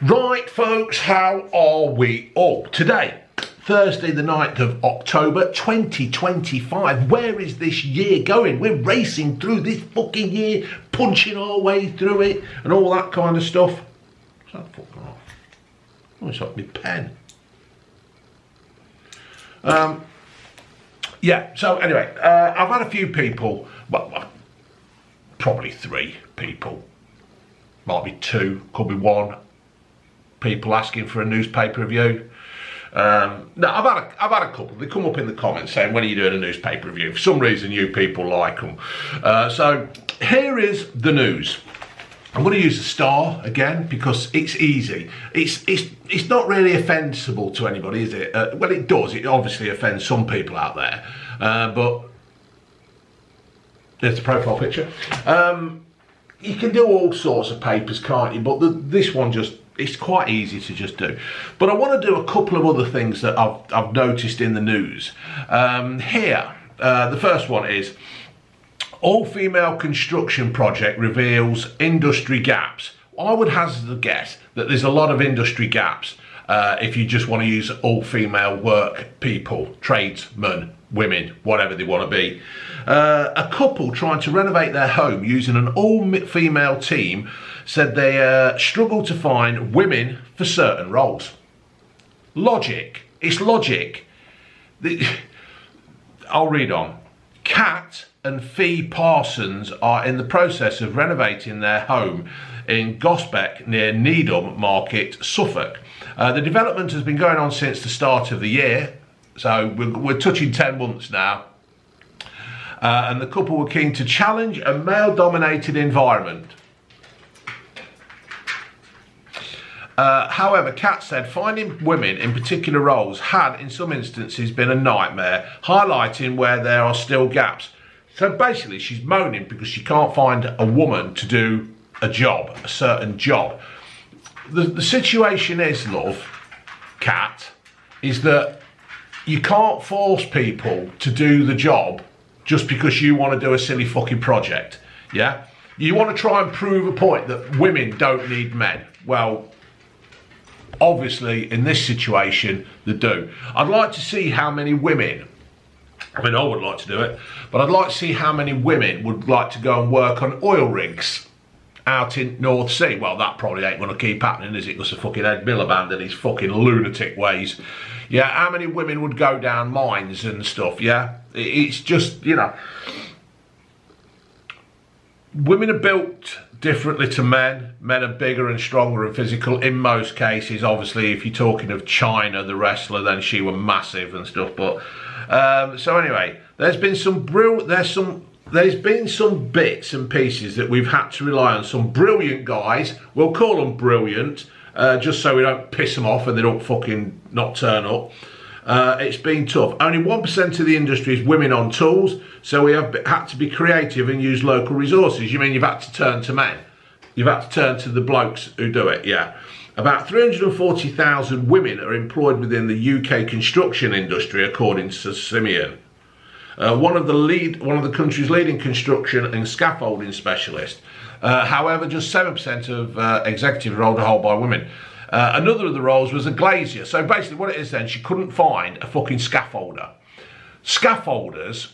Right, folks, how are we all? Today, Thursday the 9th of October 2025. Where is this year going? We're racing through this fucking year, punching our way through it and all that kind of stuff. What's that fucking off? Oh, it's like my pen. Yeah, so anyway, I've had a few people, well, probably 3 people, might be 2, could be 1, people asking for a newspaper review. No, I've had a couple. They come up in the comments saying, when are you doing a newspaper review? For some reason, you people like them. So here is the news. I'm going to use the Star again because it's easy. It's not really offensible to anybody, is it? Well, it does. It obviously offends some people out there. But there's the profile picture. You can do all sorts of papers, can't you? But this one it's quite easy to just do. But I want to do a couple of other things that I've noticed in the news. Here, the first one is, all-female construction project reveals industry gaps. I would hazard a guess that there's a lot of industry gaps if you just want to use all-female work people, tradesmen, women, whatever they want to be. A couple trying to renovate their home using an all-female team said they struggle to find women for certain roles. Logic. It's logic. I'll read on. Kat and Fee Parsons are in the process of renovating their home in Gosbeck near Needham Market, Suffolk. The development has been going on since the start of the year, so we're touching 10 months now. And the couple were keen to challenge a male-dominated environment. However, Kat said finding women in particular roles had, in some instances, been a nightmare, highlighting where there are still gaps. So basically, she's moaning because she can't find a woman to do a job, a certain job. The situation is, love, Kat, is that you can't force people to do the job just because you want to do a silly fucking project, yeah? You want to try and prove a point that women don't need men. Well, obviously, in this situation, they do. I'd like to see how many women, I mean, I would like to do it, but I'd like to see how many women would like to go and work on oil rigs out in North Sea. Well, that probably ain't going to keep happening, is it? Because of fucking Ed Miliband and his fucking lunatic ways. Yeah, how many women would go down mines and stuff, yeah? It's just, you know, women are built differently to men. Men are bigger and stronger and physical in most cases. Obviously, if you're talking of China, the wrestler, then she were massive and stuff. But so anyway, there's been some bits and pieces that we've had to rely on. Some brilliant guys, we'll call them brilliant, just so we don't piss them off and they don't fucking not turn up. It's been tough. Only 1% of the industry is women on tools, so we have had to be creative and use local resources. You mean you've had to turn to men? You've had to turn to the blokes who do it, yeah. About 340,000 women are employed within the UK construction industry, according to Simeon. One of the country's leading construction and scaffolding specialists. However, just 7% of executive roles are held by women. Another of the roles was a glazier. So basically what it is then, she couldn't find a fucking scaffolder. Scaffolders,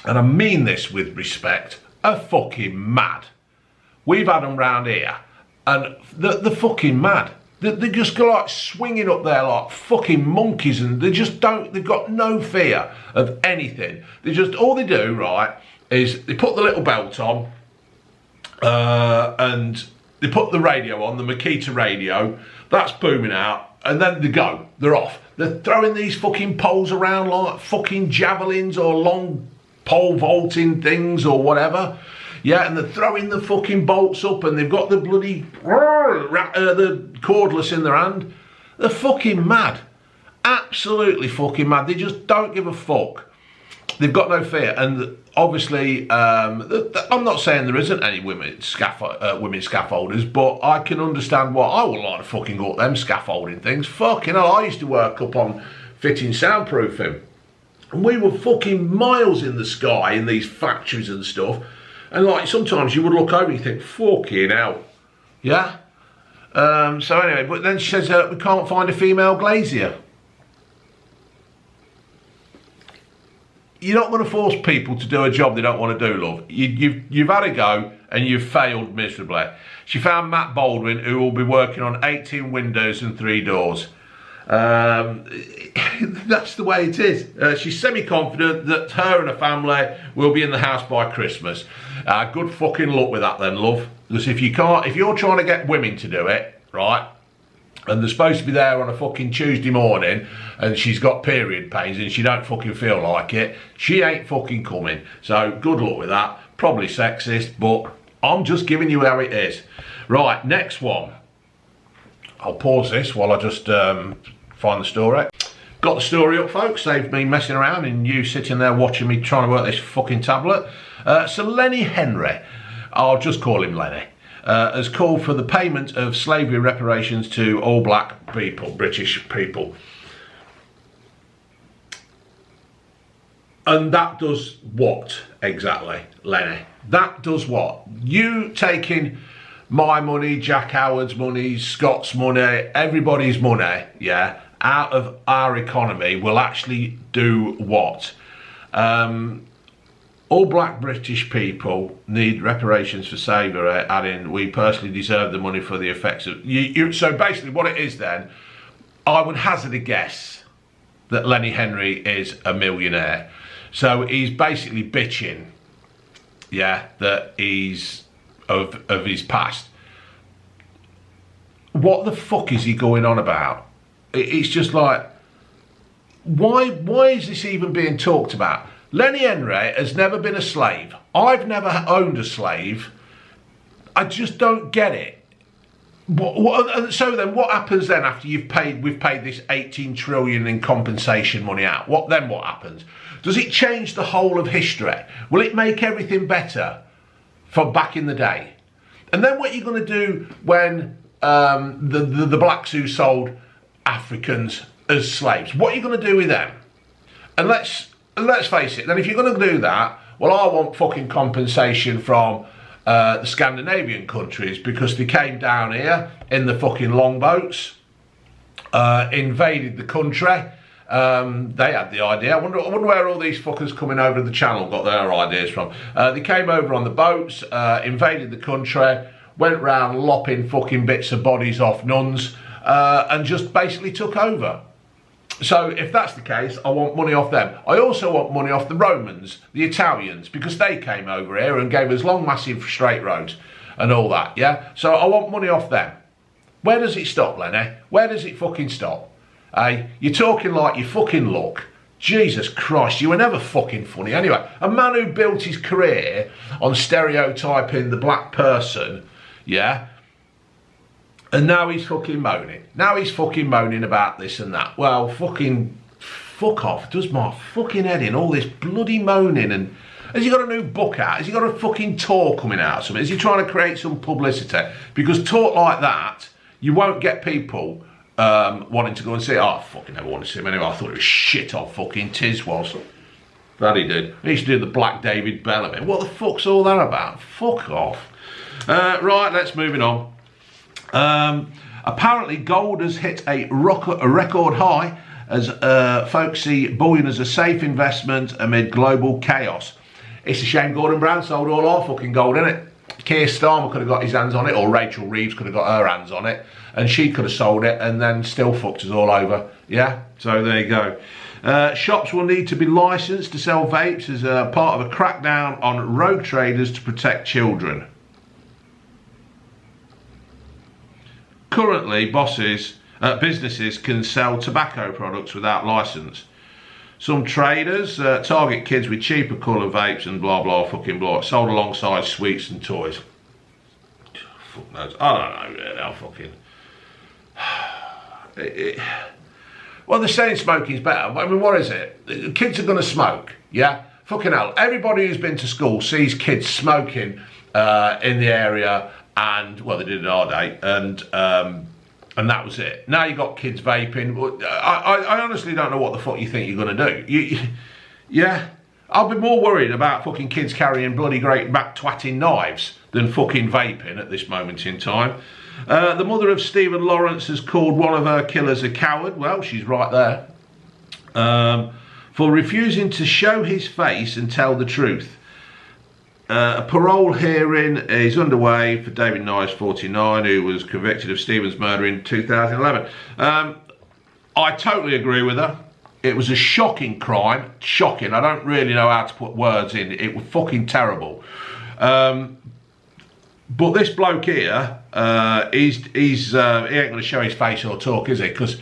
and I mean this with respect, are fucking mad. We've had them round here, and they're fucking mad. They just go like swinging up there like fucking monkeys, and they've got no fear of anything. All they do, right, is they put the little belt on, and they put the radio on, the Makita radio, that's booming out, and then they're off. They're throwing these fucking poles around like fucking javelins or long pole vaulting things or whatever. Yeah, and they're throwing the fucking bolts up, and they've got the bloody the cordless in their hand. They're fucking mad. Absolutely fucking mad. They just don't give a fuck. They've got no fear. And obviously, I'm not saying there isn't any women scaffolders, but I can understand why I would like to fucking go up them scaffolding things. Fucking hell, I used to work up on fitting soundproofing. And we were fucking miles in the sky in these factories and stuff. And like sometimes you would look over and you think, fucking hell, yeah? So anyway, but then she says we can't find a female glazier. You're not going to force people to do a job they don't want to do, love. You've had a go and you've failed miserably. She found Matt Baldwin, who will be working on 18 windows and 3 doors. That's the way it is. She's semi-confident that her and her family will be in the house by Christmas. Good fucking luck with that then, love. Because if you're trying to get women to do it, right, and they're supposed to be there on a fucking Tuesday morning and she's got period pains and she don't fucking feel like it, she ain't fucking coming. So good luck with that. Probably sexist, but I'm just giving you how it is. Right, next one. I'll pause this while I just find the story. Got the story up, folks. Saved me messing around and you sitting there watching me trying to work this fucking tablet. So Lenny Henry, I'll just call him Lenny, has called for the payment of slavery reparations to all black people, British people. And that does what exactly, Lenny? That does what? You taking my money, Jack Howard's money, Scott's money, everybody's money, yeah, out of our economy will actually do what? All black British people need reparations for slavery, adding, we personally deserve the money for the effects of... So basically what it is then, I would hazard a guess that Lenny Henry is a millionaire. So he's basically bitching, yeah, that he's of his past. What the fuck is he going on about? It's just like, why is this even being talked about? Lenny Henry has never been a slave. I've never owned a slave. I just don't get it. So then what happens then after we've paid this 18 trillion in compensation money out? What happens? Does it change the whole of history? Will it make everything better for back in the day? And then what are you going to do when the blacks who sold Africans as slaves, what are you going to do with them? And let's face it, then if you're going to do that, well, I want fucking compensation from the Scandinavian countries because they came down here in the fucking longboats, invaded the country. They had the idea. I wonder where all these fuckers coming over the channel got their ideas from. They came over on the boats, invaded the country, went round lopping fucking bits of bodies off nuns, and just basically took over. So if that's the case, I want money off them. I also want money off the Romans, the Italians, because they came over here and gave us long, massive straight roads and all that, yeah? So I want money off them. Where does it stop, Lenny? Where does it fucking stop? Hey, you're talking like you fucking look. Jesus Christ, you were never fucking funny. Anyway, a man who built his career on stereotyping the black person, yeah? And now he's fucking moaning. Now he's fucking moaning about this and that. Well, fuck off. Does my fucking head in, all this bloody moaning. And has he got a new book out? Has he got a fucking tour coming out or something? Is he trying to create some publicity? Because talk like that, you won't get people wanting to go and see it. Oh, I fucking never want to see him anyway. I thought it was shit on fucking Tiz was. That he did. He used to do the Black David Bellamy. What the fuck's all that about? Fuck off. Right, let's move it on. Apparently gold has hit a record high as folks see bullion as a safe investment amid global chaos. It's a shame Gordon Brown sold all our fucking gold, innit? Keir Starmer could have got his hands on it, or Rachel Reeves could have got her hands on it, and she could have sold it and then still fucked us all over. Yeah, so there you go. Shops will need to be licensed to sell vapes as a part of a crackdown on rogue traders to protect children. Currently, businesses can sell tobacco products without license. Some traders target kids with cheaper colour vapes and blah blah fucking blah, sold alongside sweets and toys. Fuck knows. I don't know. I'll fucking. Well, they're saying smoking's better. I mean, what is it? Kids are going to smoke, yeah? Fucking hell. Everybody who's been to school sees kids smoking in the area. And, well, they did in our day, and that was it. Now you got kids vaping. I honestly don't know what the fuck you think you're going to do. Yeah, I'll be more worried about fucking kids carrying bloody great back twatting knives than fucking vaping at this moment in time. The mother of Stephen Lawrence has called one of her killers a coward. Well, she's right there. For refusing to show his face and tell the truth. A parole hearing is underway for David Nice, 49, who was convicted of Stephen's murder in 2011. I totally agree with her. It was a shocking crime. Shocking. I don't really know how to put words in. It was fucking terrible. But this bloke here, he ain't going to show his face or talk, is he? Because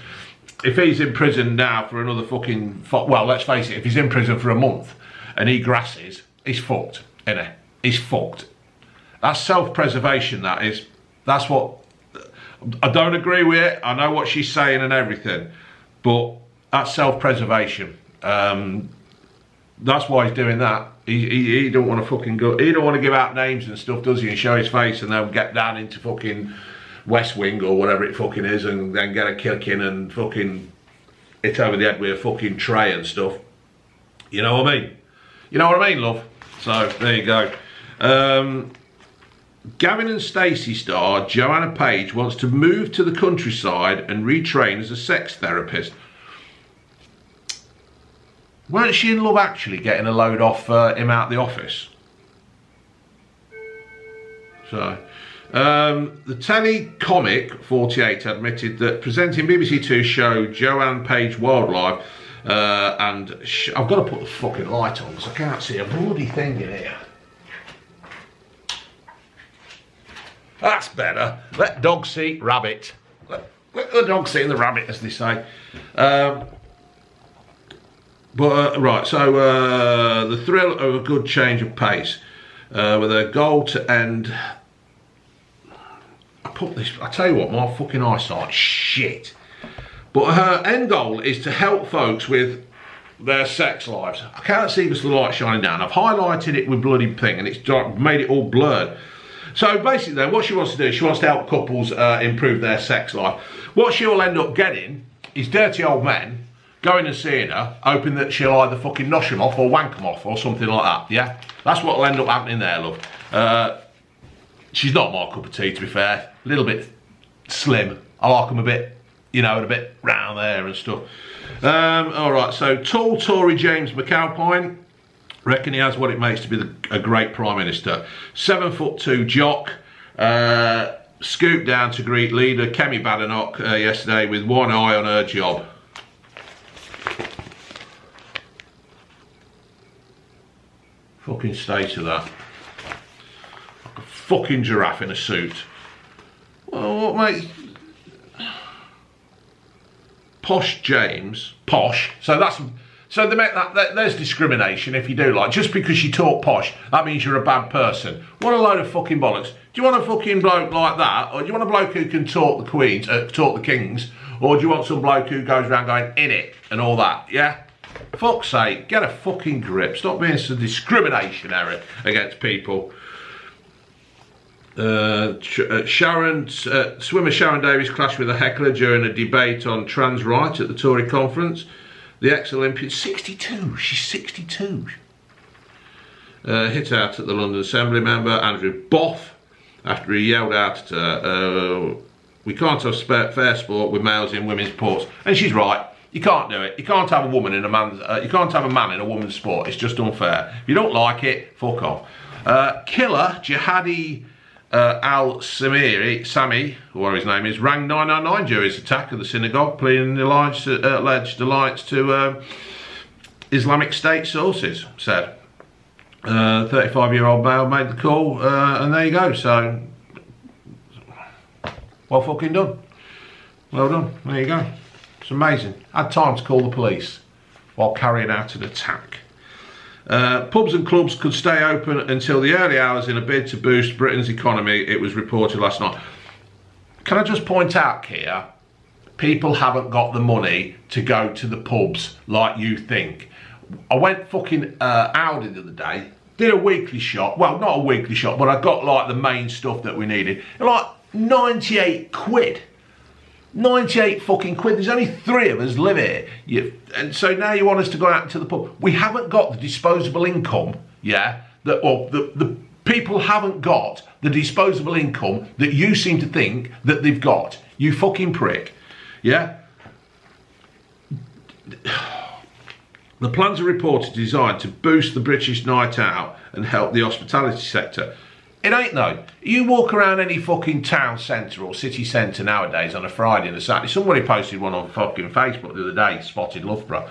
if he's in prison now for another fucking... Well, let's face it, if he's in prison for a month and he grasses, he's fucked, isn't he? He's fucked. That's self-preservation, that is. That's what... I don't agree with it. I know what she's saying and everything. But that's self-preservation. That's why he's doing that. He don't want to fucking go... He don't want to give out names and stuff, does he? And show his face and then get down into fucking West Wing or whatever it fucking is and then get a kick in and fucking hit over the head with a fucking tray and stuff. You know what I mean? You know what I mean, love? So, there you go. Gavin and Stacey star Joanna Page wants to move to the countryside and retrain as a sex therapist. Weren't she in Love Actually getting a load off him out the office? So, the telly comic 48 admitted that presenting BBC Two show Joanne Page Wildlife and I've got to put the fucking light on because I can't see a bloody thing in here. That's better. Let dog see rabbit. Let the dog see the rabbit, as they say. Right, so the thrill of a good change of pace with a goal to end. I tell you what, my fucking eyesight's shit. But her end goal is to help folks with their sex lives. I can't see because the light's shining down. I've highlighted it with bloody pink and it's made it all blurred. So basically then, what she wants to do, she wants to help couples improve their sex life. What she'll end up getting is dirty old men going and seeing her, hoping that she'll either fucking nosh them off or wank them off or something like that, yeah? That's what will end up happening there, love. She's not my cup of tea, to be fair. A little bit slim. I like them a bit, you know, a bit round there and stuff. All right, so tall Tory James McAlpine, reckon he has what it makes to be a great Prime Minister. 7'2" jock, scooped down to greet leader Kemi Badenoch yesterday with one eye on her job. Fucking state of that. Like a fucking giraffe in a suit. Well, what, mate? Posh James, posh. So they make that there's discrimination if you do like. Just because you talk posh, that means you're a bad person. What a load of fucking bollocks. Do you want a fucking bloke like that, or do you want a bloke who can talk the queens, talk the kings, or do you want some bloke who goes around going in it and all that? Yeah. Fuck's sake, get a fucking grip. Stop being so discriminationary against people. Swimmer Sharon Davies clashed with a heckler during a debate on trans rights at the Tory conference. The ex-Olympian, 62, she's 62. Hit out at the London Assembly member, Andrew Boff, after he yelled out at her, we can't have fair sport with males in women's sports. And she's right. You can't do it. You can't have a woman in a man's. You can't have a man in a woman's sport. It's just unfair. If you don't like it, fuck off. Killer Jihadi Al-Samiri, Sami, whatever his name is, rang 999 during his attack at the synagogue, pleading alleged alliance to Islamic State sources. Said 35-year-old male made the call, and there you go. So, well fucking done. Well done. There you go. It's amazing. Had time to call the police while carrying out an attack. Pubs and clubs could stay open until the early hours in a bid to boost Britain's economy, it was reported last night. Can I just point out here, people haven't got the money to go to the pubs like you think. I went fucking Aldi the other day, did a weekly shop, well not a weekly shop, but I got like the main stuff that we needed. Like 98 quid. 98 fucking quid. There's only 3 of us live here. And so now you want us to go out to the pub. We haven't got the disposable income, yeah, the People haven't got the disposable income that you seem to think that they've got. You fucking prick. Yeah? The plans are reported designed to boost the British night out and help the hospitality sector. It ain't though. You walk around any fucking town centre or city centre nowadays on a Friday and a Saturday. Somebody posted one on fucking Facebook the other day, spotted Loughborough.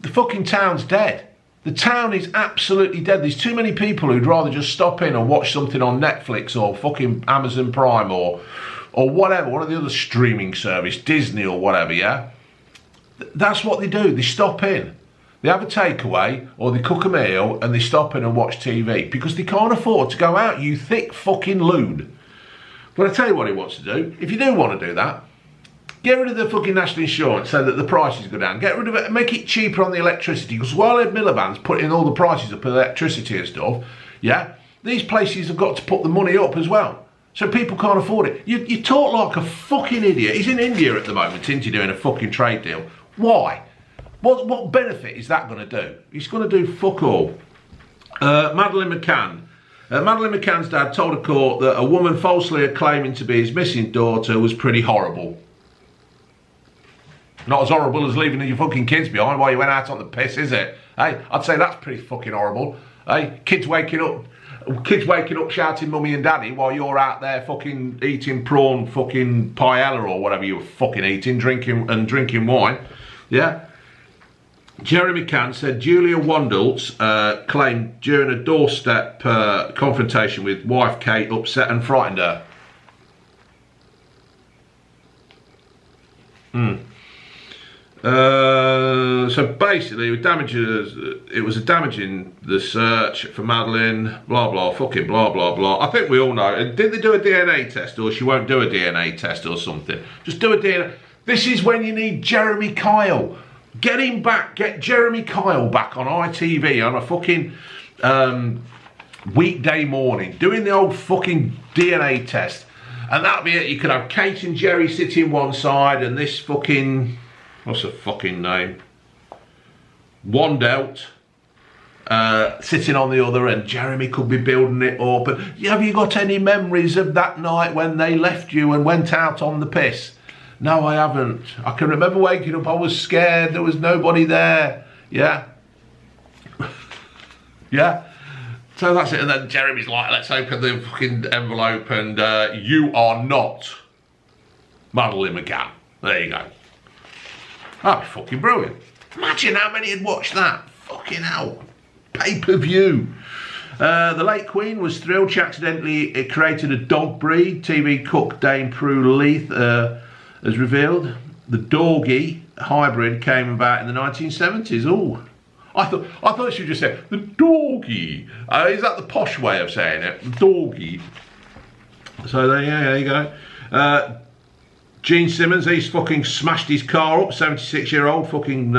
The fucking town's dead. The town is absolutely dead. There's too many people who'd rather just stop in and watch something on Netflix or fucking Amazon Prime or whatever, one of the other streaming service, Disney or whatever, yeah? That's what they do. They stop in. They have a takeaway or they cook a meal and they stop in and watch TV because they can't afford to go out, you thick fucking loon. But I tell you what he wants to do. If you do want to do that, get rid of the fucking national insurance so that the prices go down. Get rid of it and make it cheaper on the electricity because while Ed Miliband's putting all the prices up on electricity and stuff, yeah, these places have got to put the money up as well. So people can't afford it. You talk like a fucking idiot. He's in India at the moment, isn't he, doing a fucking trade deal? Why? What benefit is that going to do? He's going to do fuck all. Madeleine McCann. Madeleine McCann's dad told a court that a woman falsely claiming to be his missing daughter was pretty horrible. Not as horrible as leaving your fucking kids behind while you went out on the piss, is it? Hey, I'd say that's pretty fucking horrible. Hey, kids waking up shouting mummy and daddy while you're out there fucking eating prawn fucking paella or whatever you were fucking eating, drinking wine. Yeah? Jeremy McCann said Julia Wandels claimed during a doorstep confrontation with wife Kate upset and frightened her. So basically, it was damaging the search for Madeleine, blah blah, fucking blah blah blah. I think we all know. Did they do a DNA test, or she won't do a DNA test or something? Just do a DNA. This is when you need Jeremy Kyle. Get him back. Get Jeremy Kyle back on ITV on a fucking weekday morning, doing the old fucking DNA test, and that'll be it. You could have Kate and Jerry sitting one side, and this fucking. What's the fucking name? Wandelt sitting on the other end. Jeremy could be building it up. But have you got any memories of that night when they left you and went out on the piss? No, I haven't. I can remember waking up. I was scared. There was nobody there. Yeah. Yeah. So that's it. And then Jeremy's like, let's open the fucking envelope and you are not Madeleine McCann. There you go. That'd be fucking brilliant. Imagine how many had watched that. Fucking hell. Pay-per-view. The late Queen was thrilled. She accidentally created a dog breed. TV cook Dame Prue Leith has revealed. The Dorgie hybrid came about in the 1970s. Oh, I thought she just said the Dorgie. Is that the posh way of saying it? The Dorgie. So there you go. Gene Simmons, he's fucking smashed his car up, 76-year-old, fucking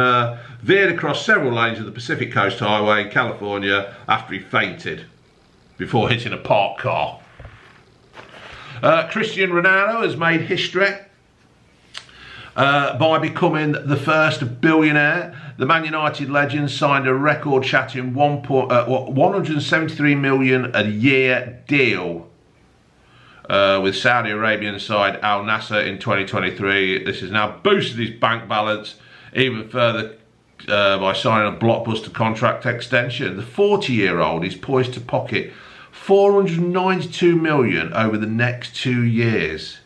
veered across several lanes of the Pacific Coast Highway in California after he fainted before hitting a parked car. Cristiano Ronaldo has made history by becoming the first billionaire. The Man United legend signed a record-shattering 173 million a year deal with Saudi Arabian side Al Nassr in 2023. This has now boosted his bank balance even further by signing a blockbuster contract extension. The 40-year-old is poised to pocket 492 million over the next 2 years.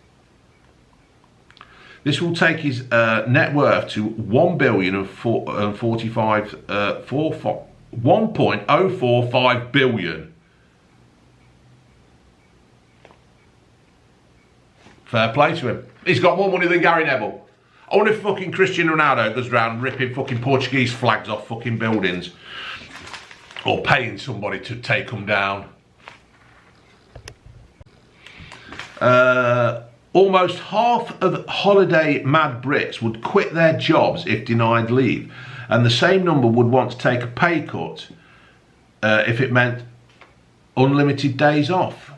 This will take his net worth to 1.045 billion. Fair play to him. He's got more money than Gary Neville. I wonder if fucking Cristiano Ronaldo goes around ripping fucking Portuguese flags off fucking buildings. Or paying somebody to take them down. Almost half of holiday mad Brits would quit their jobs if denied leave. And the same number would want to take a pay cut if it meant unlimited days off.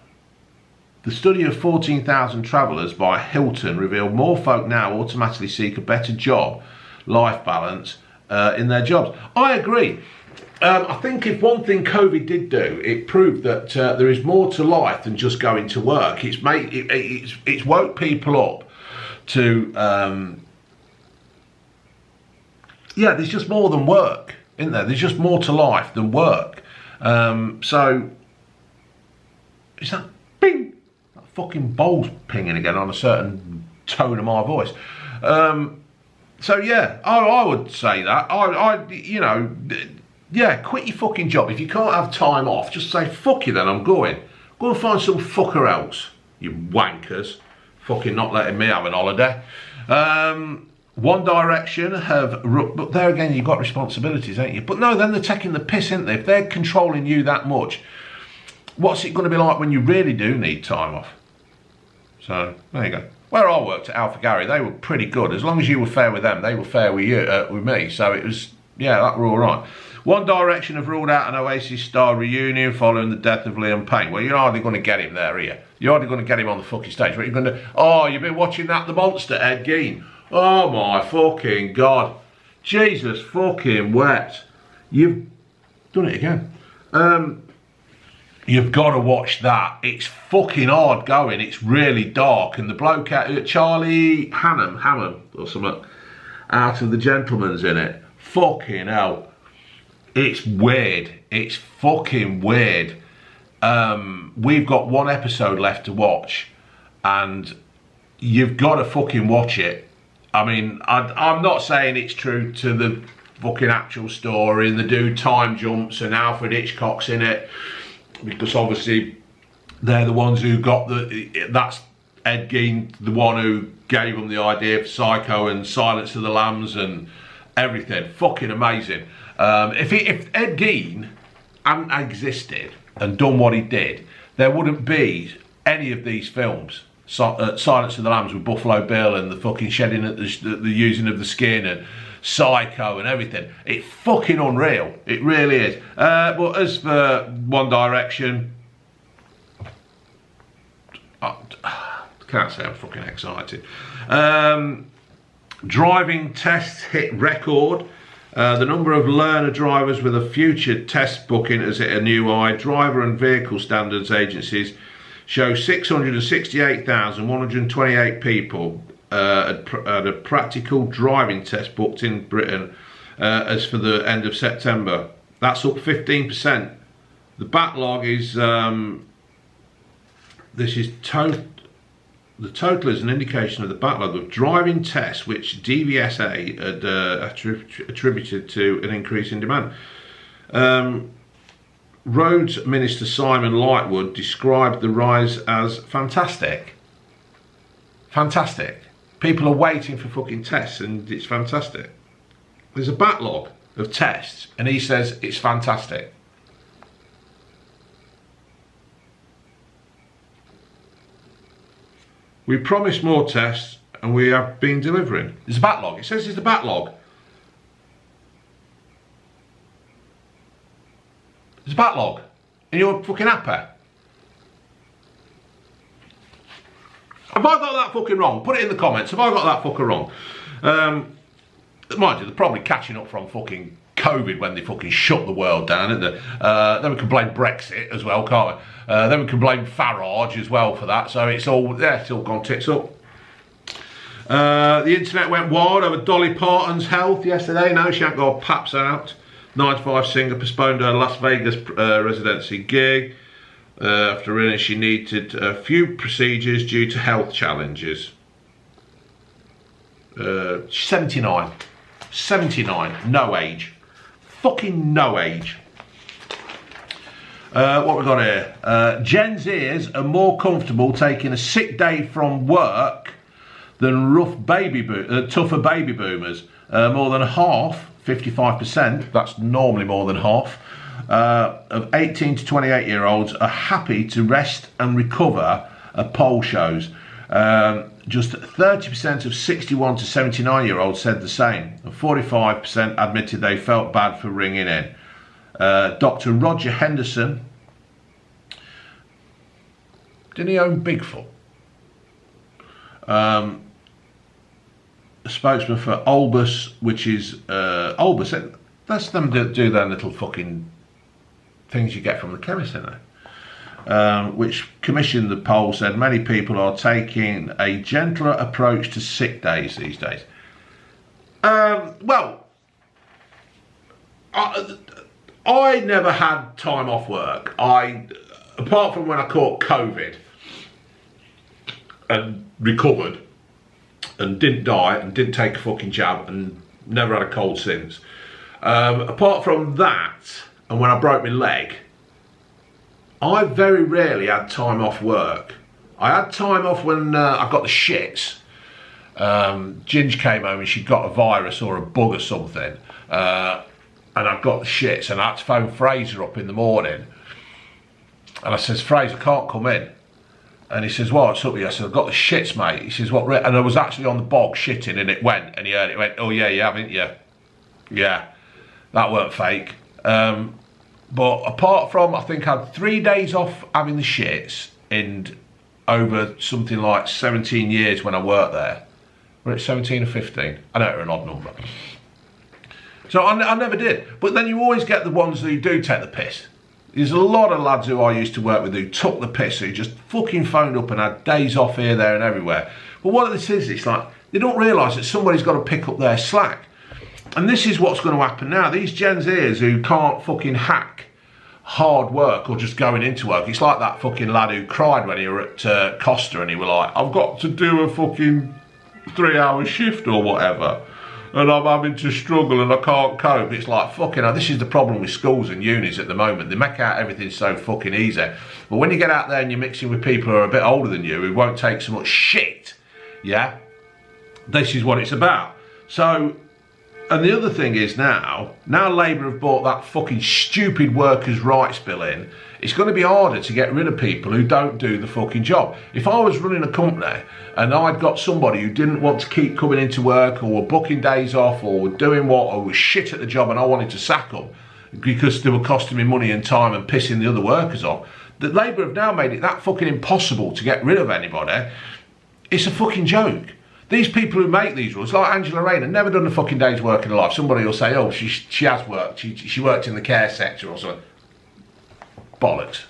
The study of 14,000 travellers by Hilton revealed more folk now automatically seek a better job, life balance in their jobs. I agree. I think if one thing COVID did do, it proved that there is more to life than just going to work. It's woke people up to, yeah, there's just more than work, isn't there? There's just more to life than work. So, is that bing? That fucking bowl's pinging again on a certain tone of my voice. So yeah, I would say that. You know, yeah, quit your fucking job. If you can't have time off, just say, fuck you then, I'm going. Go and find some fucker else, you wankers. Fucking not letting me have an holiday. One Direction but there again, you've got responsibilities, ain't you? But no, then they're taking the piss, ain't they? If they're controlling you that much, what's it going to be like when you really do need time off? So, there you go. Where I worked at Alpha Gary, they were pretty good. As long as you were fair with them, they were fair with you, with me. So it was, yeah, that were all right. One Direction have ruled out an Oasis-style reunion following the death of Liam Payne. Well, you're hardly going to get him there, are you? You're hardly going to get him on the fucking stage. What are you going to... Oh, you've been watching that, The Monster, Ed Gein. Oh, my fucking God. Jesus fucking wet. You've done it again. You've got to watch that. It's fucking hard going. It's really dark. And the bloke, Charlie Hammond or something, out of The Gentleman's in it. Fucking hell. It's weird. It's fucking weird. We've got one episode left to watch, and you've got to fucking watch it. I mean, I'm not saying it's true to the fucking actual story, and they do time jumps, and Alfred Hitchcock's in it, because obviously they're the ones who got that's Ed Gein, the one who gave them the idea for Psycho and Silence of the Lambs and everything. Fucking amazing. If Ed Gein hadn't existed and done what he did, there wouldn't be any of these films. Silence of the Lambs with Buffalo Bill and the fucking shedding at the using of the skin and Psycho and everything. It's fucking unreal. It really is. But as for One Direction, I can't say I'm fucking excited. Driving tests hit record. The number of learner drivers with a future test booking has hit a new high. Driver and vehicle standards agencies show 668,128 people had a practical driving test booked in Britain as for the end of September. That's up 15%. The backlog is, the total is an indication of the backlog of driving tests which DVSA had attributed to an increase in demand. Roads Minister Simon Lightwood described the rise as fantastic. Fantastic. People are waiting for fucking tests and it's fantastic. There's a backlog of tests and he says it's fantastic. We promised more tests and we have been delivering. There's a backlog. It says there's a backlog. There's a backlog. And you're fucking happy. Have I got that fucking wrong? Put it in the comments. Have I got that fucker wrong? Mind you, they're probably catching up from fucking COVID when they fucking shut the world down, isn't they? Then we can blame Brexit as well, can't we? Then we can blame Farage as well for that. So it's all, yeah, it's all gone tits up. The internet went wild over Dolly Parton's health yesterday. No, she ain't got her paps out. 95 singer postponed her Las Vegas residency gig. After realizing she needed a few procedures due to health challenges. She's 79. 79. No age. Fucking no age. What we got here? Gen Zers are more comfortable taking a sick day from work than tougher baby boomers. More than half, 55%, that's normally more than half, of 18 to 28 year olds are happy to rest and recover at poll shows. Just 30% of 61 to 79 year olds said the same, and 45% admitted they felt bad for ringing in. Dr. Roger Henderson, didn't he own Bigfoot? A spokesman for Olbus, which is Olbus, That's them do their little fucking things you get from the chemist, isn't it? Which commissioned the poll said many people are taking a gentler approach to sick days these days. Well, I never had time off work. Apart from when I caught COVID and recovered and didn't die and didn't take a fucking jab and never had a cold since. Apart from that, and when I broke my leg, I very rarely had time off work. I had time off when I got the shits. Ginge came home and she got a virus or a bug or something, and I got the shits, and I had to phone Fraser up in the morning, and I says, Fraser, can't come in. And he says, what's up with you? I said, I've got the shits, mate. He says, what? And I was actually on the bog shitting, and it went, and he heard it, went, oh yeah, you haven't you? Yeah, that weren't fake. But apart from, I think I had 3 days off having the shits in over something like 17 years when I worked there. Were it 17 or 15? I know it's an odd number. So I never did. But then you always get the ones who do take the piss. There's a lot of lads who I used to work with who took the piss, who just fucking phoned up and had days off here, there and everywhere. But what this is, it's like, they don't realise that somebody's got to pick up their slack. And this is what's going to happen now. These Gen Zers who can't fucking hack hard work or just going into work. It's like that fucking lad who cried when he were at Costa and he was like, I've got to do a fucking 3-hour shift or whatever, and I'm having to struggle and I can't cope. It's like, fucking hell, this is the problem with schools and unis at the moment. They make out everything so fucking easy. But when you get out there and you're mixing with people who are a bit older than you, who won't take so much shit, yeah, this is what it's about. So, and the other thing is now Labour have brought that fucking stupid workers' rights bill in, it's going to be harder to get rid of people who don't do the fucking job. If I was running a company and I'd got somebody who didn't want to keep coming into work, or were booking days off, or were doing what, or was shit at the job, and I wanted to sack them because they were costing me money and time and pissing the other workers off, that Labour have now made it that fucking impossible to get rid of anybody. It's a fucking joke. These people who make these rules, like Angela Rayner, never done a fucking day's work in her life. Somebody will say, oh, she has worked. She worked in the care sector or something. Bollocks.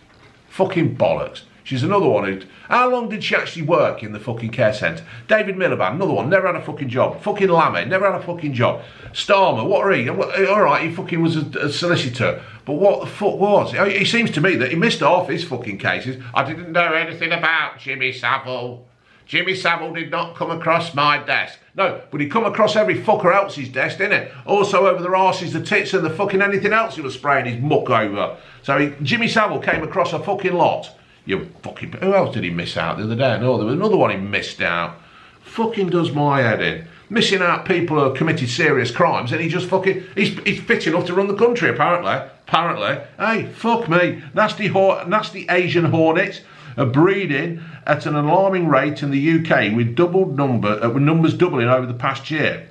Fucking bollocks. She's another one who... How long did she actually work in the fucking care centre? David Miliband, another one, never had a fucking job. Fucking Lammy, never had a fucking job. Starmer, what are he? Alright, he fucking was a solicitor. But what the fuck was? It seems to me that he missed half his fucking cases. I didn't know anything about Jimmy Savile. Jimmy Savile did not come across my desk. No, but he come across every fucker else's desk, didn't it? Also over the arses, the tits and the fucking anything else he was spraying his muck over. So Jimmy Savile came across a fucking lot. You fucking... Who else did he miss out the other day? No, there was another one he missed out. Fucking does my head in. Missing out people who have committed serious crimes, and he just fucking... He's fit enough to run the country, apparently. Hey, fuck me. Nasty Asian hornets are breeding at an alarming rate in the UK, with numbers doubling over the past year.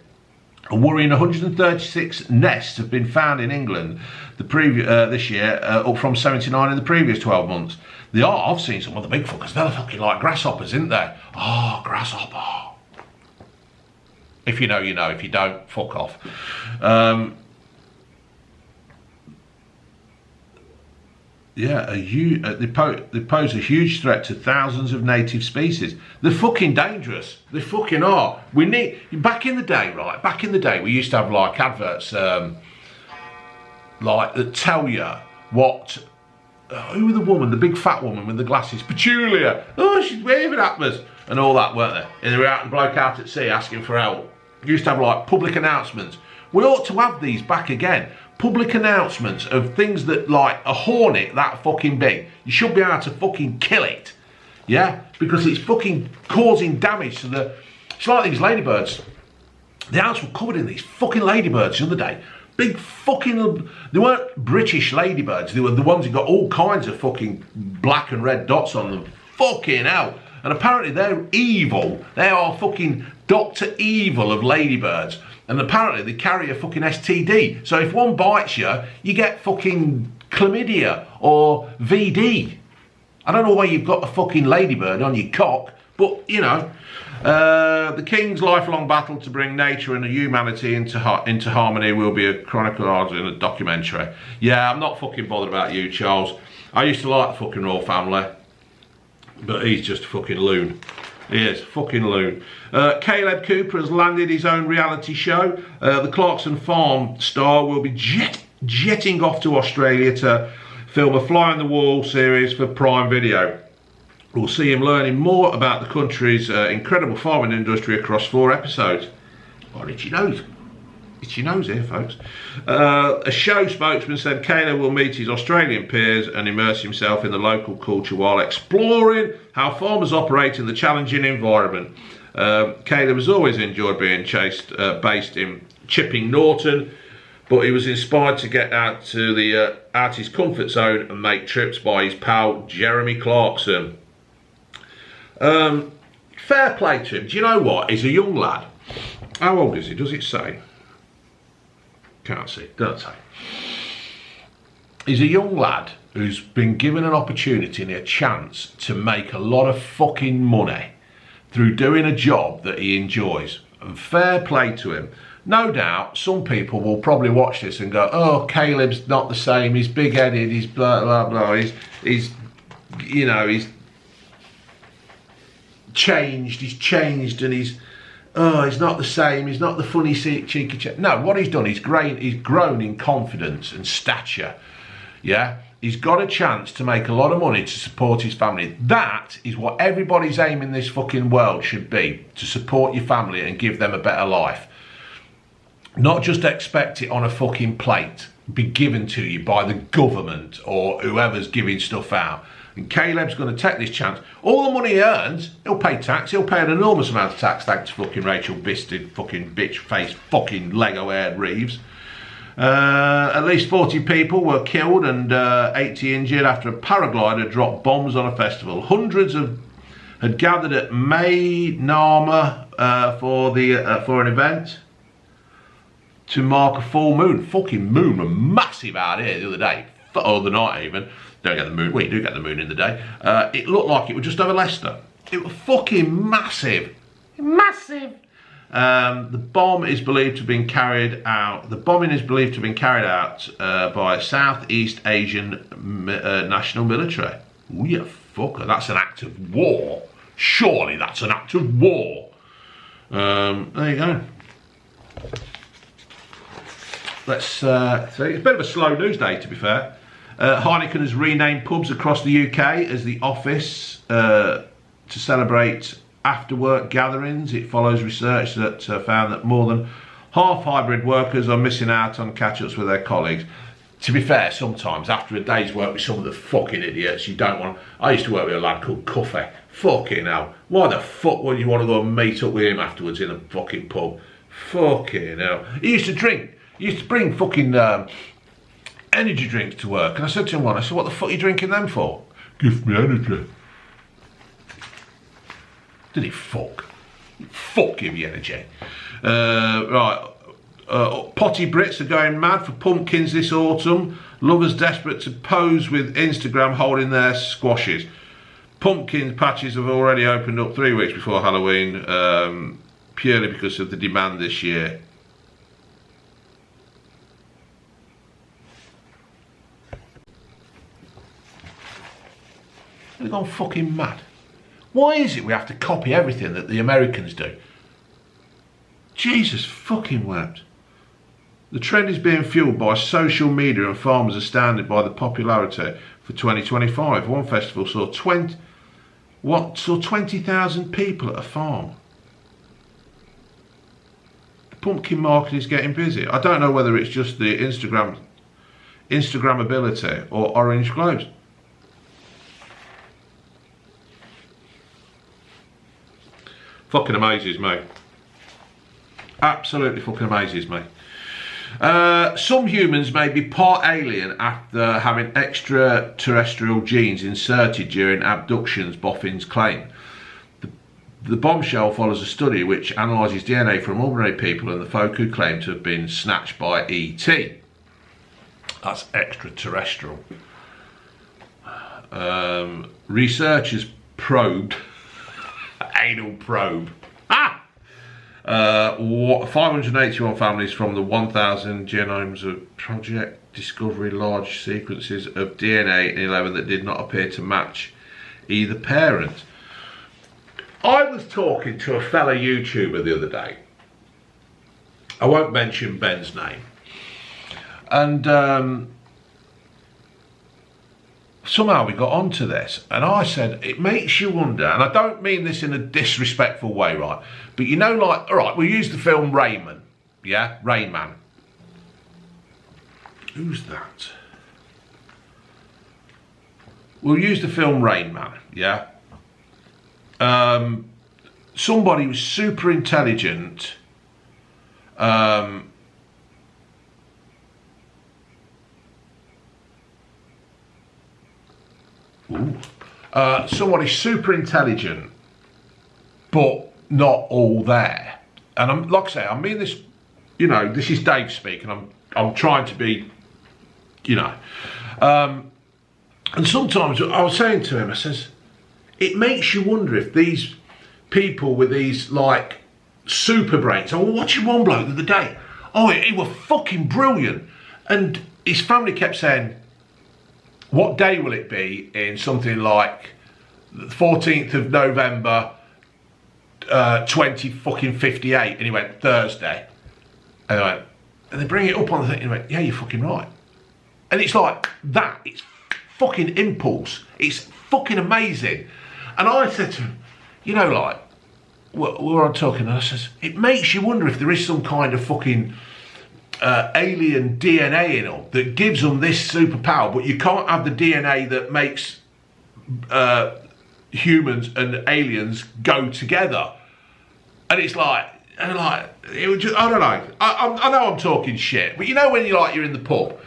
A worrying 136 nests have been found in England this year, up from 79 in the previous 12 months. I've seen some of the big fuckers. They're fucking like grasshoppers, isn't they? Oh, grasshopper. If you know, you know. If you don't, fuck off. Yeah, they pose a huge threat to thousands of native species. They're fucking dangerous. They fucking are. Back in the day, right? Back in the day, we used to have like adverts, like that tell you what. Who was the woman? The big fat woman with the glasses? Petulia. Oh, she's waving at us and all that, weren't they? And they were out and bloke out at sea asking for help. We used to have like public announcements. We ought to have these back again. Public announcements of things that, like a hornet that fucking big, you should be able to fucking kill it, yeah, because it's fucking causing damage to the... It's like these ladybirds. The house was covered in these fucking ladybirds the other day. Big fucking... They weren't British ladybirds. They were the ones who got all kinds of fucking black and red dots on them. Fucking hell. And apparently they're evil. They are fucking Dr. Evil of ladybirds. And apparently they carry a fucking STD. So if one bites you, you get fucking chlamydia or VD. I don't know why you've got a fucking ladybird on your cock, but you know. The King's lifelong battle to bring nature and humanity into harmony will be a chronicle in a documentary. Yeah, I'm not fucking bothered about you, Charles. I used to like the fucking royal family, but he's just a fucking loon. He is, fucking loon. Caleb Cooper has landed his own reality show. The Clarkson Farm star will be jetting off to Australia to film a Fly on the Wall series for Prime Video. We'll see him learning more about the country's incredible farming industry across 4 episodes. Oh, itchy nose. Itchy nose here, folks. A show spokesman said Caleb will meet his Australian peers and immerse himself in the local culture while exploring how farmers operate in the challenging environment. Caleb has always enjoyed being based in Chipping Norton, but he was inspired to get out his comfort zone and make trips by his pal Jeremy Clarkson. Fair play to him. Do you know what? He's a young lad. How old is he? Does it say? Can't see. Don't say. He's a young lad who's been given an opportunity and a chance to make a lot of fucking money through doing a job that he enjoys. And fair play to him. No doubt some people will probably watch this and go, oh, Caleb's not the same, he's big-headed, he's blah, blah, blah, he's changed and he's not the same, he's not the funny cheeky. No, what he's done, he's grown in confidence and stature. Yeah, he's got a chance to make a lot of money to support his family. That is what everybody's aim in this fucking world should be, to support your family and give them a better life. Not just expect it on a fucking plate, be given to you by the government or whoever's giving stuff out. And Caleb's going to take this chance. All the money he earns, he'll pay tax. He'll pay an enormous amount of tax thanks to fucking Rachel Bisted, fucking bitch-faced, fucking Lego-haired Reeves. At least 40 people were killed and 80 injured after a paraglider dropped bombs on a festival. Hundreds had gathered at May Nama for an event to mark a full moon. Fucking moon were massive out here the other day. Or the night even. Don't get the moon. Well, you do get the moon in the day. It looked like it was just over Leicester. It was fucking massive. Massive. The bomb is believed to have been carried out. The bombing is believed to have been carried out by a Southeast Asian national military. Oh, you fucker. That's an act of war. Surely that's an act of war. There you go. Let's see. It's a bit of a slow news day, to be fair. Heineken has renamed pubs across the UK as the Office to celebrate after-work gatherings. It follows research that found that more than half hybrid workers are missing out on catch-ups with their colleagues. To be fair, sometimes after a day's work with some of the fucking idiots, you don't want. I used to work with a lad called Cuffy. Fucking hell. Why the fuck would you want to go and meet up with him afterwards in a fucking pub? Fucking hell. He used to drink. He used to bring fucking energy drinks to work. And I said to him one, I said, what the fuck are you drinking them for? Give me energy. Did he fuck? Fuck give you energy. Right. Potty Brits are going mad for pumpkins this autumn. Lovers desperate to pose with Instagram holding their squashes. Pumpkin patches have already opened up 3 weeks before Halloween, purely because of the demand this year. They've gone fucking mad. Why is it we have to copy everything that the Americans do? Jesus fucking wept. The trend is being fueled by social media and farmers astounded by the popularity for 2025. One festival saw 20,000 people at a farm. The pumpkin market is getting busy. I don't know whether it's just the Instagrammability or orange globes. Fucking amazes me. Absolutely fucking amazes me. Some humans may be part alien after having extraterrestrial genes inserted during abductions, boffins claim. The bombshell follows a study which analyses DNA from ordinary people and the folk who claim to have been snatched by ET. That's extraterrestrial. Researchers probed, anal probe, 581 families from the 1,000 genomes of Project Discovery, large sequences of DNA in 11 that did not appear to match either parent. I was talking to a fellow YouTuber the other day. I won't mention Ben's name. And somehow we got onto this, and I said, it makes you wonder, and I don't mean this in a disrespectful way, right? But you know, like, all right, we use the film Rain Man. Who's that? We'll use the film Rain Man, yeah? Somebody was super intelligent, somebody super intelligent, but not all there. And I'm, like I say, I mean this, you know, this is Dave speaking. I'm trying to be, you know, and sometimes I was saying to him, I says, it makes you wonder if these people with these like super brains. I was watching one bloke the other day. Oh, he was fucking brilliant, and his family kept saying, what day will it be in something like the 14th of November, 2058? And he went, Thursday. And I went, and they bring it up on the thing, and he went, yeah, you're fucking right. And it's like that, it's fucking impulse. It's fucking amazing. And I said to him, you know, like, we were on talking, and I says, it makes you wonder if there is some kind of fucking alien DNA in them that gives them this superpower, but you can't have the DNA that makes humans and aliens go together. And it's like, it was just, I don't know. I know I'm talking shit, but you know when you're in the pub and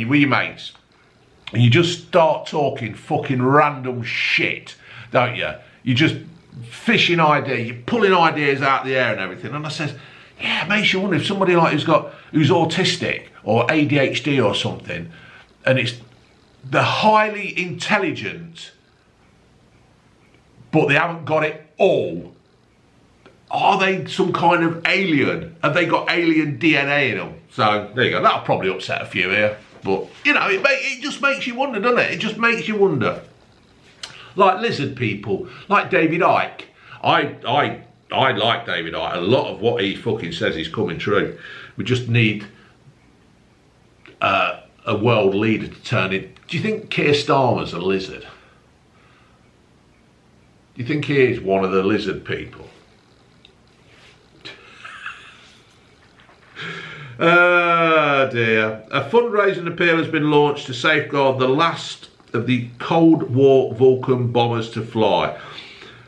you're with your mates, and you just start talking fucking random shit, don't you? You just fishing ideas, you're pulling ideas out of the air and everything. And I says, yeah, it makes you wonder if somebody like who's autistic or ADHD or something, and it's they're highly intelligent, but they haven't got it all. Are they some kind of alien? Have they got alien DNA in them? So there you go. That'll probably upset a few here, but you know, it just makes you wonder, doesn't it? It just makes you wonder. Like lizard people, like David Icke. I like David Icke. A lot of what he fucking says is coming true. We just need a world leader to turn it. Do you think Keir Starmer's a lizard? Do you think he is one of the lizard people? Oh dear. A fundraising appeal has been launched to safeguard the last of the Cold War Vulcan bombers to fly.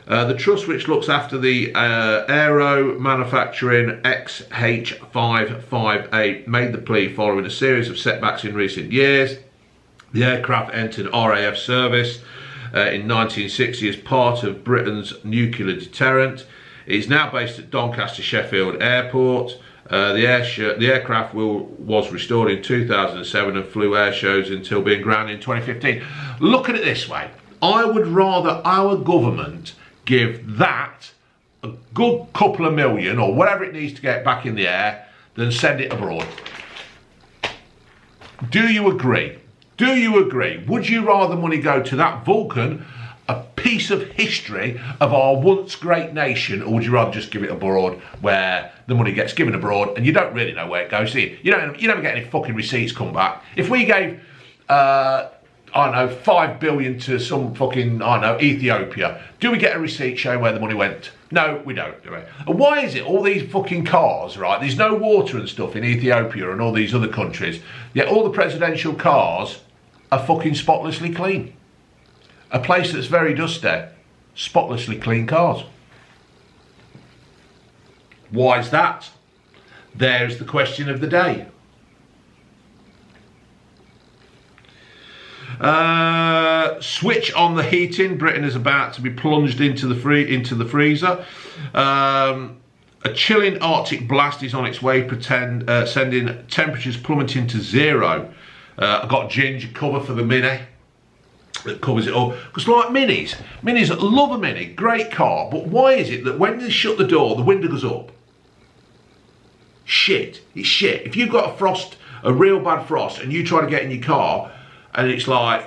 The trust, which looks after the aero manufacturing XH558, made the plea following a series of setbacks in recent years. The aircraft entered RAF service in 1960 as part of Britain's nuclear deterrent. It is now based at Doncaster Sheffield Airport. The aircraft was restored in 2007 and flew air shows until being grounded in 2015. Look at it this way. I would rather our government give that a good couple of million or whatever it needs to get back in the air than send it abroad. Do you agree? Do you agree? Would you rather money go to that Vulcan, a piece of history of our once great nation, or would you rather just give it abroad where the money gets given abroad and you don't really know where it goes? See, you never get any fucking receipts come back. If we gave I don't know, 5 billion to some fucking, I don't know, Ethiopia, do we get a receipt showing where the money went? No, we don't, do we? And why is it all these fucking cars, right? There's no water and stuff in Ethiopia and all these other countries, yet all the presidential cars are fucking spotlessly clean. A place that's very dusty, spotlessly clean cars. Why is that? There's the question of the day. Switch on the heating. Britain is about to be plunged into the freezer. A chilling Arctic blast is on its way, sending temperatures plummeting to zero. I've got Ginger cover for the Mini that covers it all. Because like Minis love a Mini, great car, but why is it that when they shut the door, the window goes up? shit. It's shit. If you've got a frost, a real bad frost, and you try to get in your car, and it's like,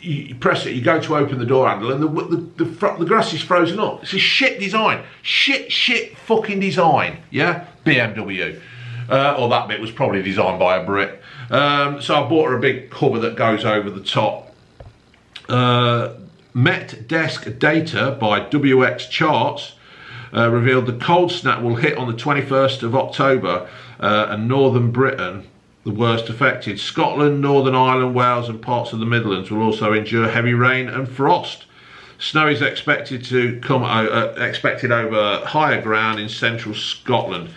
you press it, you go to open the door handle, and the grass is frozen up. It's a shit design. Shit fucking design. Yeah? BMW. Or that bit was probably designed by a Brit. So I bought her a big cover that goes over the top. Met Desk data by WX Charts revealed the cold snap will hit on the 21st of October and Northern Britain, the worst affected. Scotland, Northern Ireland, Wales and parts of the Midlands will also endure heavy rain and frost. Snow is expected to come expected over higher ground in central Scotland.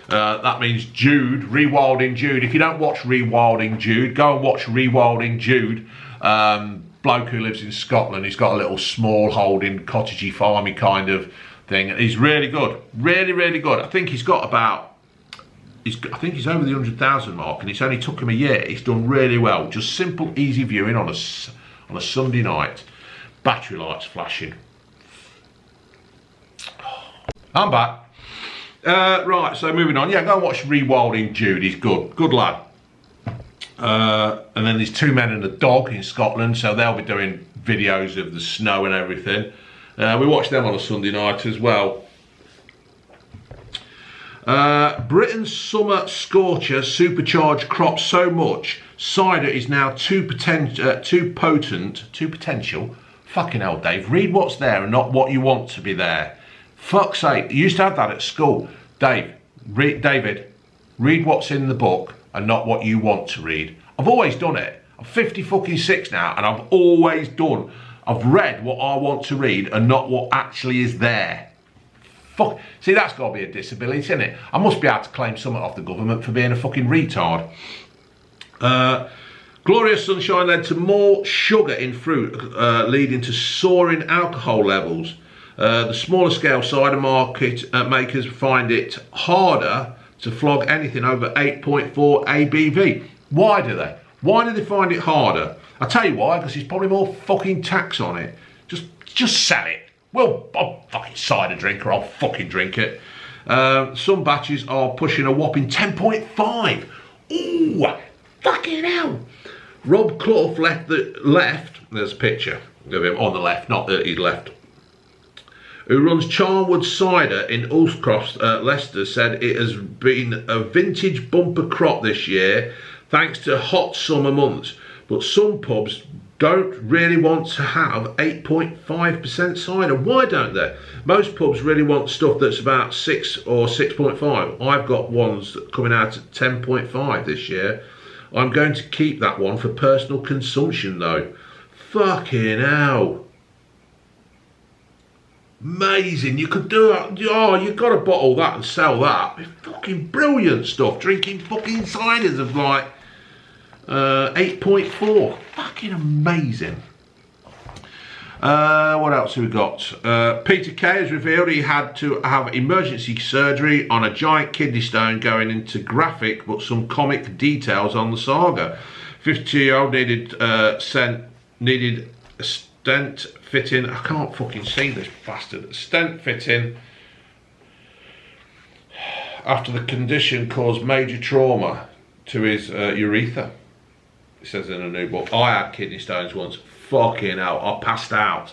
That means Jude, Rewilding Jude. If you don't watch Rewilding Jude, go and watch Rewilding Jude. Bloke who lives in Scotland. He's got a little small holding, cottagey, farmy kind of thing. And he's really good, really good. I think he's got about, I think he's over the 100,000 mark, and it's only took him a year. He's done really well. Just simple, easy viewing on a Sunday night. Battery lights flashing. I'm back. Right, so moving on. Yeah, go and watch Rewilding Jude. He's good lad. And then there's two men and a dog in Scotland, so they'll be doing videos of the snow and everything. We watch them on a Sunday night as well. Britain's summer scorcher supercharged crops so much, cider is now too potential. Fucking hell, Dave, read what's there and not what you want to be there. Fuck's sake, you used to have that at school. David, read what's in the book and not what you want to read. I've always done it. I'm 56 now, and I've read what I want to read and not what actually is there. Fuck. See, that's got to be a disability, isn't it? I must be able to claim something off the government for being a fucking retard. Glorious sunshine led to more sugar in fruit, leading to soaring alcohol levels. The smaller scale cider market makers find it harder to flog anything over 8.4 ABV. Why do they? Why do they find it harder? I'll tell you why, because there's probably more fucking tax on it. Just sell it. Well, I'm a fucking cider drinker, I'll fucking drink it. Some batches are pushing a whopping 10.5. Ooh, fucking hell. Rob Clough left, there's a picture of him on the left, not that he's left, who runs Charnwood Cider in Ulfcroft, Leicester, said it has been a vintage bumper crop this year thanks to hot summer months, but some pubs don't really want to have 8.5% cider. Why don't they? Most pubs really want stuff that's about 6 or 6.5. I've got ones coming out at 10.5 this year. I'm going to keep that one for personal consumption though. Fucking hell. Amazing. You could do that. Oh, you've got to bottle that and sell that. It's fucking brilliant stuff. Drinking fucking ciders of like 8.4. Fucking amazing. What else have we got? Peter Kay has revealed he had to have emergency surgery on a giant kidney stone, going into graphic but some comic details on the saga. 52-year-old needed a stent fitting. I can't fucking see this bastard. A stent fitting after the condition caused major trauma to his urethra. It says in a new book. I had kidney stones once. Fucking hell, I passed out.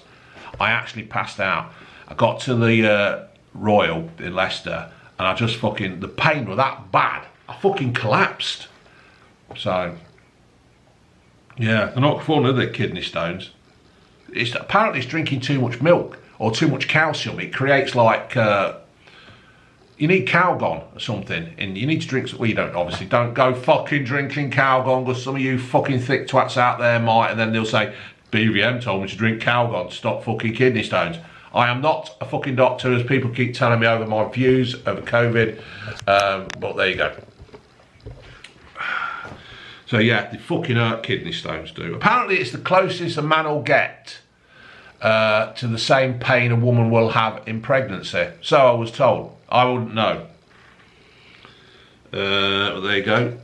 I actually passed out. I got to the Royal in Leicester and I just fucking, the pain was that bad. I fucking collapsed. So, yeah, they're not fun, are they, kidney stones? Apparently it's drinking too much milk or too much calcium. It creates like, you need Calgon or something, and you need to drink, well, you don't go fucking drinking Calgon, because some of you fucking thick twats out there might, and then they'll say, BVM told me to drink Calgon to stop fucking kidney stones. I am not a fucking doctor, as people keep telling me over my views over COVID, but there you go. So yeah, they fucking hurt, kidney stones do. Apparently it's the closest a man will get to the same pain a woman will have in pregnancy. So I was told. I wouldn't know. Well, there you go.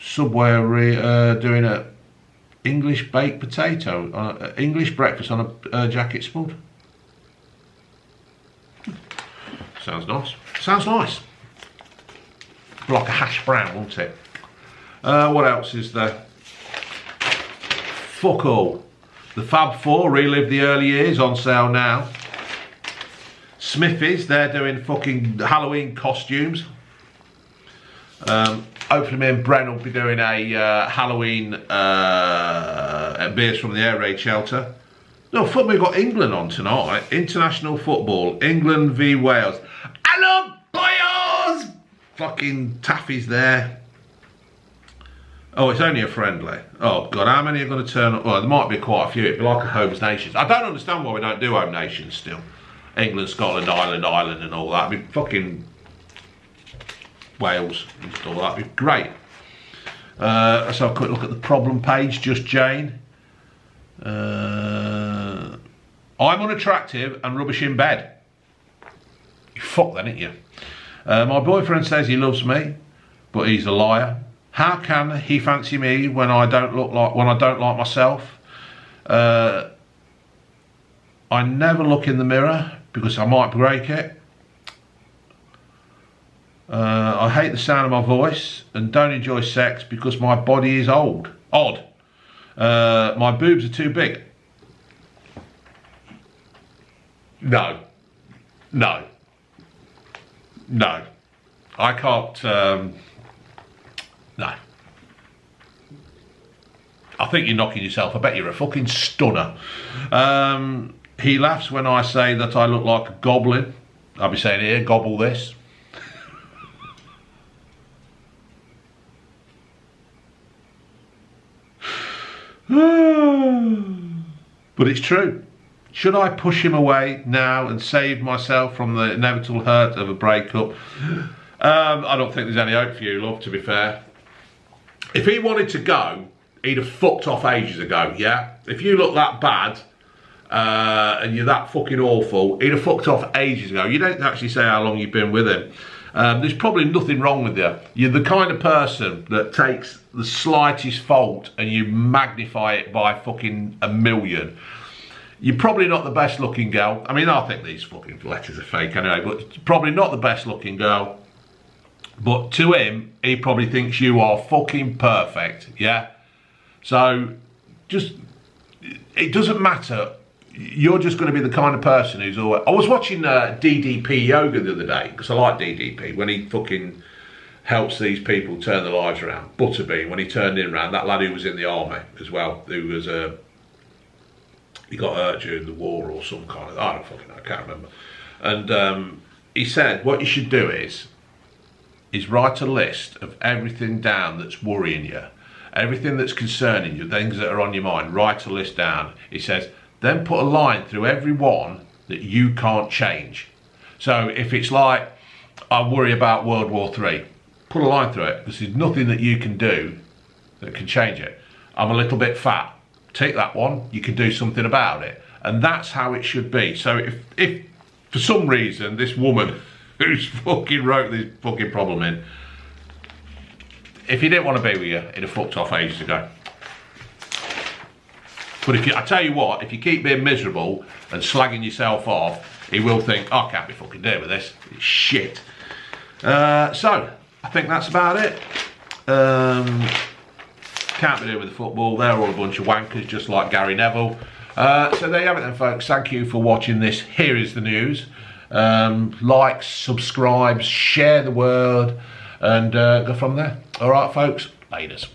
Subway are doing a English baked potato, English breakfast on a jacket spud. Sounds nice. Sounds nice. Like a hash brown, won't it? What else is there? Fuck all. The Fab Four, Relive the Early Years, on sale now. Smithies, they're doing fucking Halloween costumes. Hopefully me and Bren will be doing a Halloween beers from the air raid shelter. No, fuck, we've got England on tonight. International football, England v Wales. Hello, boys! Fucking Taffy's there. Oh, it's only a friendly. Oh, God, how many are going to turn up? Well, there might be quite a few. It'd be like a Homes Nations. I don't understand why we don't do Home Nations still. England, Scotland, Ireland and all that. It'd be fucking Wales and all that. It'd be great. Let's have a quick look at the problem page. Just Jane. I'm unattractive and rubbish in bed. You fuck then, ain't you? My boyfriend says he loves me, but he's a liar. How can he fancy me when I don't like myself? I never look in the mirror because I might break it. I hate the sound of my voice and don't enjoy sex because my body is odd. My boobs are too big. No. I can't. No. I think you're knocking yourself. I bet you're a fucking stunner. He laughs when I say that I look like a goblin. I'll be saying, here, gobble this. But it's true. Should I push him away now and save myself from the inevitable hurt of a breakup? I don't think there's any hope for you, love, to be fair. If he wanted to go, he'd have fucked off ages ago, yeah? If you look that bad and you're that fucking awful, he'd have fucked off ages ago. You don't actually say how long you've been with him. There's probably nothing wrong with you. You're the kind of person that takes the slightest fault and you magnify it by fucking a million. You're probably not the best looking girl. I mean, I think these fucking letters are fake anyway, but probably not the best looking girl. But to him, he probably thinks you are fucking perfect, yeah? So, just, it doesn't matter. You're just going to be the kind of person who's always... I was watching DDP Yoga the other day, because I like DDP, when he fucking helps these people turn their lives around. Butterbean, when he turned him around, that lad who was in the army as well, who was... he got hurt during the war or some kind of... I don't fucking know, I can't remember. And he said, what you should do is write a list of everything down that's worrying you, everything that's concerning you, things that are on your mind, write a list down. He says, then put a line through every one that you can't change. So if it's like, I worry about World War III, put a line through it, because there's nothing that you can do that can change it. I'm a little bit fat. Take that one, you can do something about it. And that's how it should be. So if for some reason this woman who's fucking wrote this fucking problem in, if he didn't want to be with you, he'd have fucked off ages ago. But I tell you what, if you keep being miserable and slagging yourself off, he will think, oh, I can't be fucking dealing with this. It's shit. So, I think that's about it. Can't be doing with the football. They're all a bunch of wankers, just like Gary Neville. So there you have it then, folks. Thank you for watching this. Here is the news. Like, subscribe, share the word, and go from there. All right, folks. Laters.